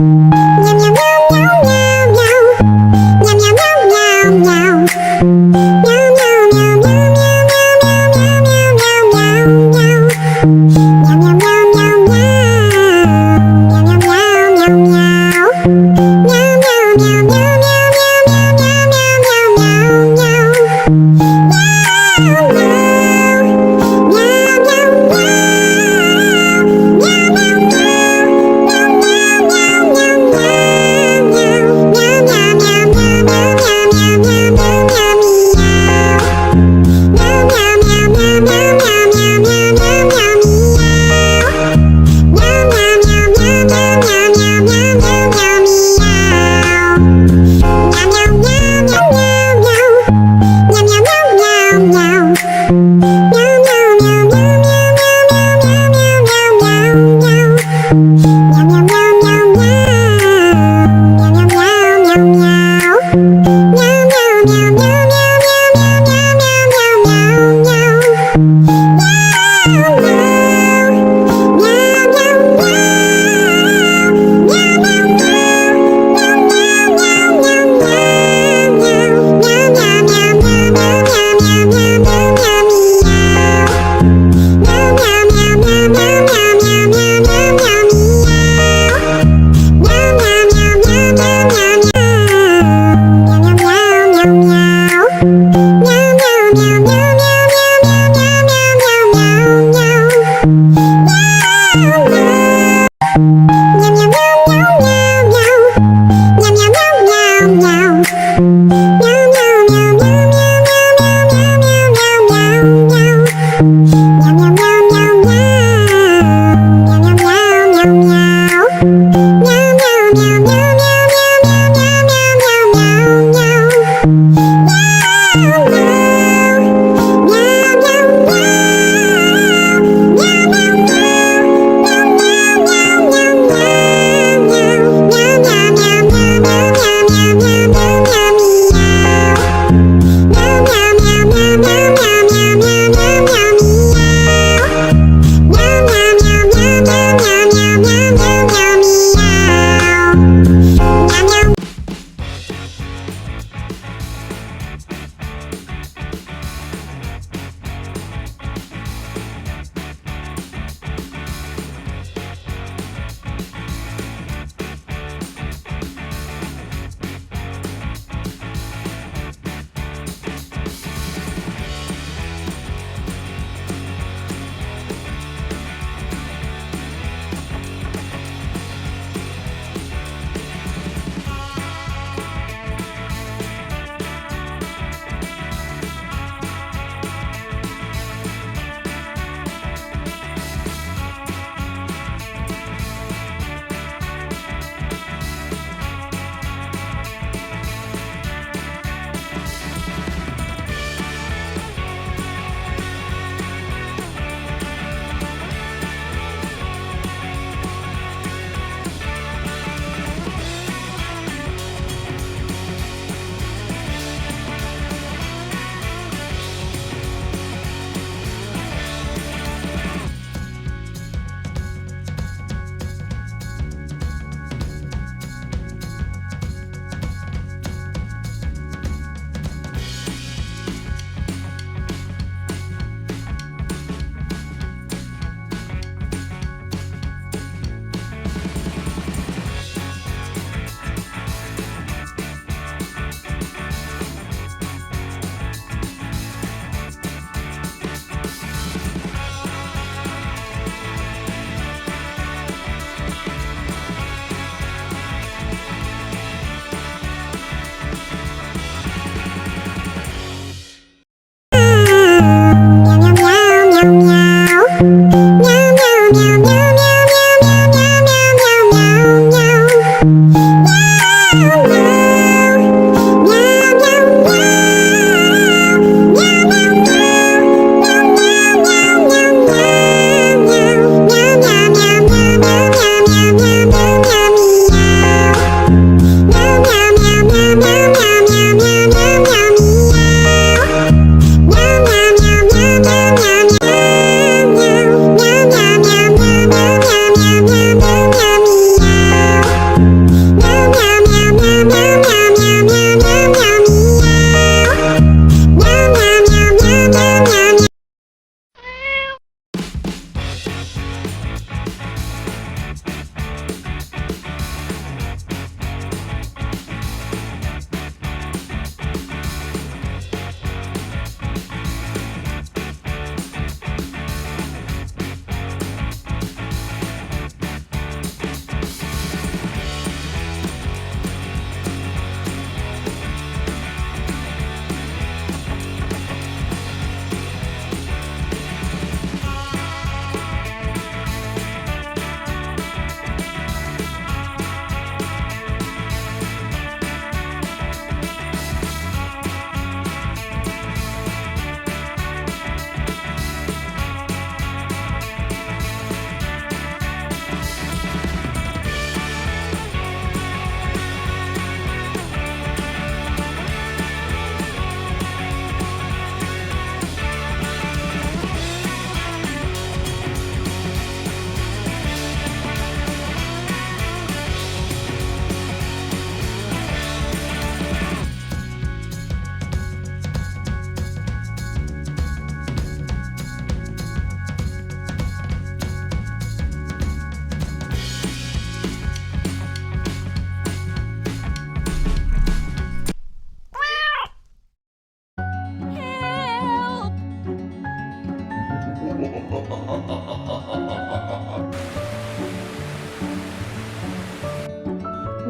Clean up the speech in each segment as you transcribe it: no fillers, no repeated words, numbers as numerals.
Meow.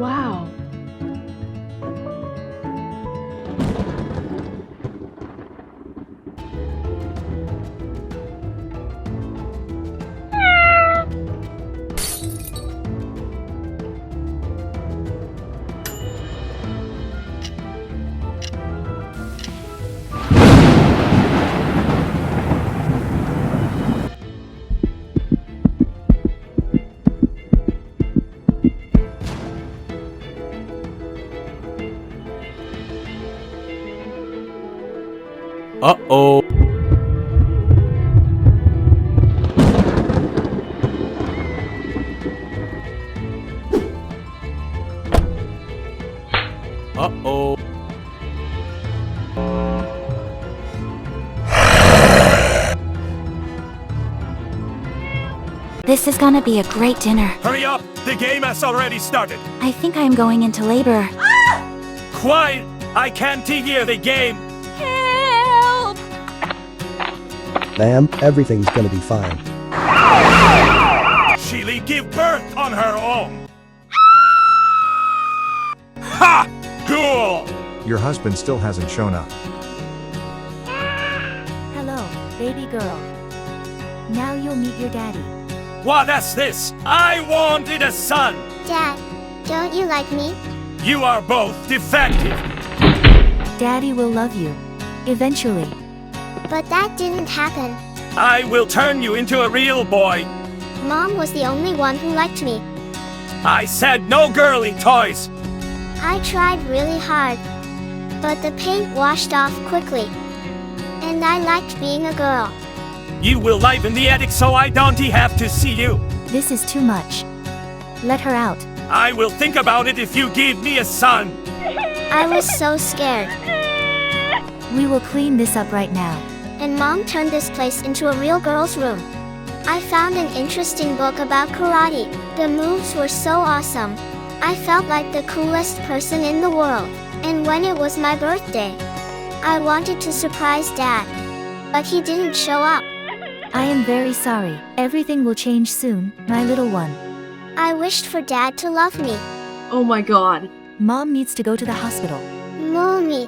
Wow. Uh-oh. Uh-oh. This is gonna be a great dinner. Hurry up! The game has already started! I think I'm going into labor. Quiet! I can't hear the game! Help! Ma'am, everything's gonna be fine. She'll give birth on her own! Ha! Cool! Your husband still hasn't shown up. Hello, baby girl. Now you'll meet your daddy. What is this? I wanted a son! Dad, don't you like me? You are both defective! Daddy will love you. Eventually. But that didn't happen. I will turn you into a real boy! Mom was the only one who liked me. I said no girly toys! I tried really hard. But the paint washed off quickly. And I liked being a girl. You will live in the attic so I don't have to see you! This is too much. Let her out. I will think about it if you give me a son! I was so scared. We will clean this up right now. And Mom turned this place into a real girl's room. I found an interesting book about karate. The moves were so awesome. I felt like the coolest person in the world. And when it was my birthday, I wanted to surprise Dad. But he didn't show up. I am very sorry. Everything will change soon, my little one. I wished for Dad to love me. Oh my god. Mom needs to go to the hospital. Mommy.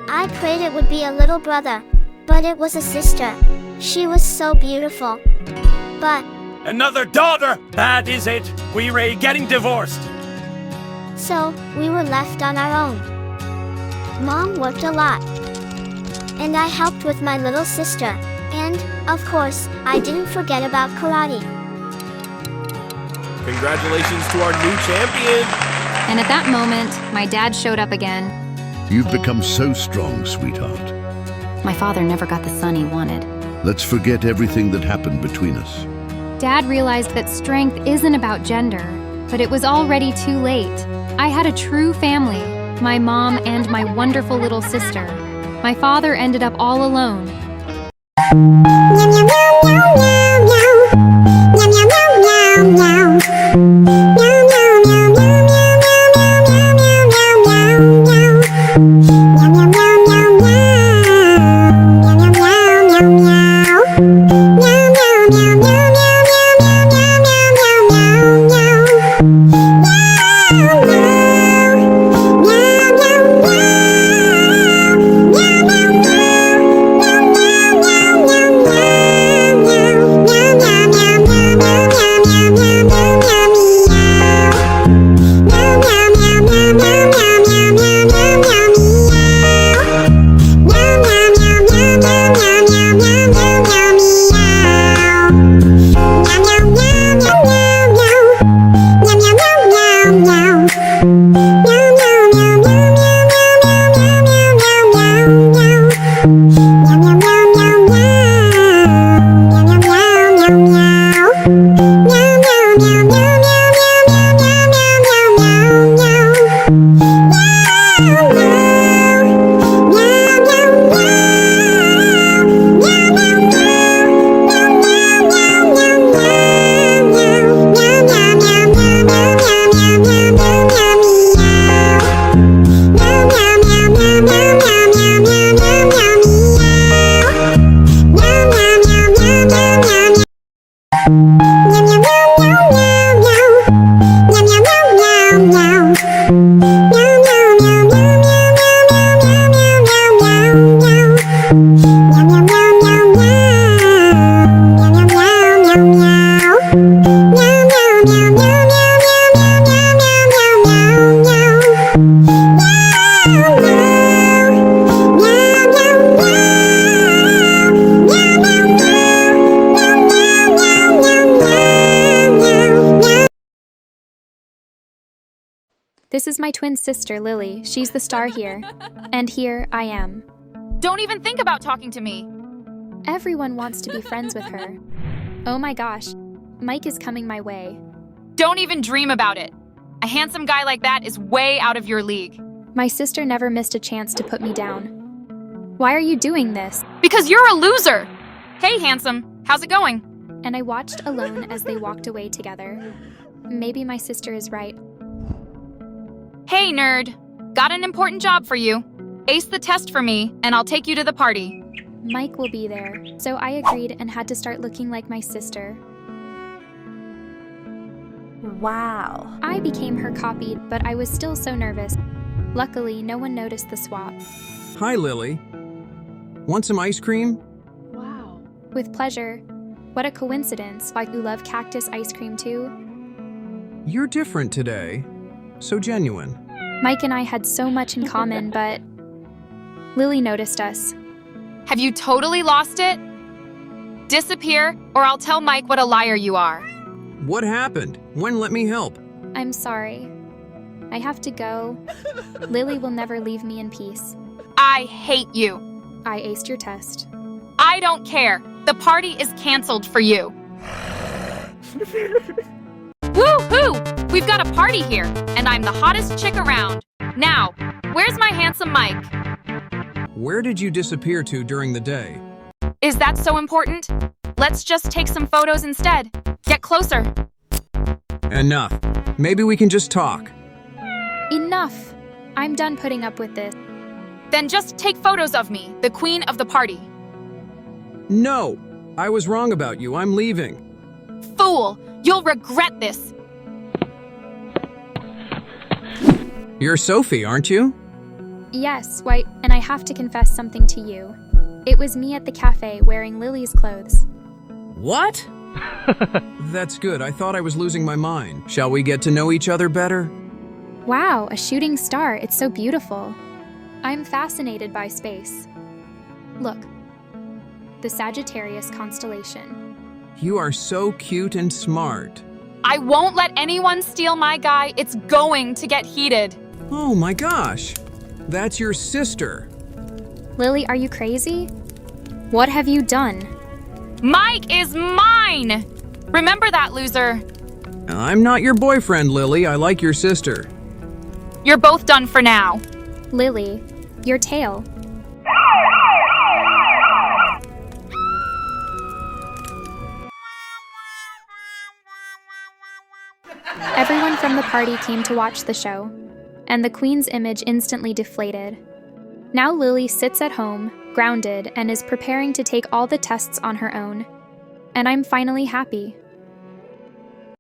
I prayed it would be a little brother. But it was a sister. She was so beautiful. But Another daughter! That is it! We're getting divorced! so, we were left on our own. Mom worked a lot. And I helped with my little sister. And, of course, I didn't forget about karate. Congratulations to our new champion! And at that moment, my dad showed up again. You've become so strong, sweetheart. My father never got the son he wanted. Let's forget everything that happened between us. Dad realized that strength isn't about gender, but it was already too late. I had a true family, my mom and my wonderful little sister. My father ended up all alone. This is my twin sister, Lily. She's the star here. And here I am. Don't even think about talking to me. Everyone wants to be friends with her. Oh my gosh, Mike is coming my way. Don't even dream about it. A handsome guy like that is way out of your league. My sister never missed a chance to put me down. Why are you doing this? Because you're a loser! Hey, handsome, how's it going? And I watched alone as they walked away together. Maybe my sister is right. Hey, nerd. Got an important job for you. Ace the test for me, and I'll take you to the party. Mike will be there, so I agreed and had to start looking like my sister. Wow. I became her copy, but I was still so nervous. Luckily, no one noticed the swap. Hi, Lily. Want some ice cream? Wow. With pleasure. What a coincidence, like you love cactus ice cream too. You're different today. So genuine. Mike and I had so much in common, but Lily noticed us. Have you totally lost it? Disappear, or I'll tell Mike what a liar you are. What happened? When let me help? I'm sorry. I have to go. Lily will never leave me in peace. I hate you. I aced your test. I don't care. The party is canceled for you. Woo-hoo! We've got a party here, and I'm the hottest chick around. Now, where's my handsome Mike? Where did you disappear to during the day? Is that so important? Let's just take some photos instead. Get closer. Enough. Maybe we can just talk. Enough! I'm done putting up with this. Then just take photos of me, the queen of the party. No! I was wrong about you. I'm leaving. Fool! You'll regret this. You're Sophie, aren't you? Yes, why, and I have to confess something to you. It was me at the cafe wearing Lily's clothes. What? That's good. I thought I was losing my mind. Shall we get to know each other better? Wow, a shooting star. It's so beautiful. I'm fascinated by space. Look, the Sagittarius constellation. You are so cute and smart. I won't let anyone steal my guy. It's going to get heated. Oh my gosh. That's your sister. Lily, are you crazy? What have you done? Mike is mine! Remember that, loser. I'm not your boyfriend, Lily. I like your sister. You're both done for now. Lily, your tail. Everyone from the party came to watch the show, and the queen's image instantly deflated. Now Lily sits at home, grounded, and is preparing to take all the tests on her own. And I'm finally happy.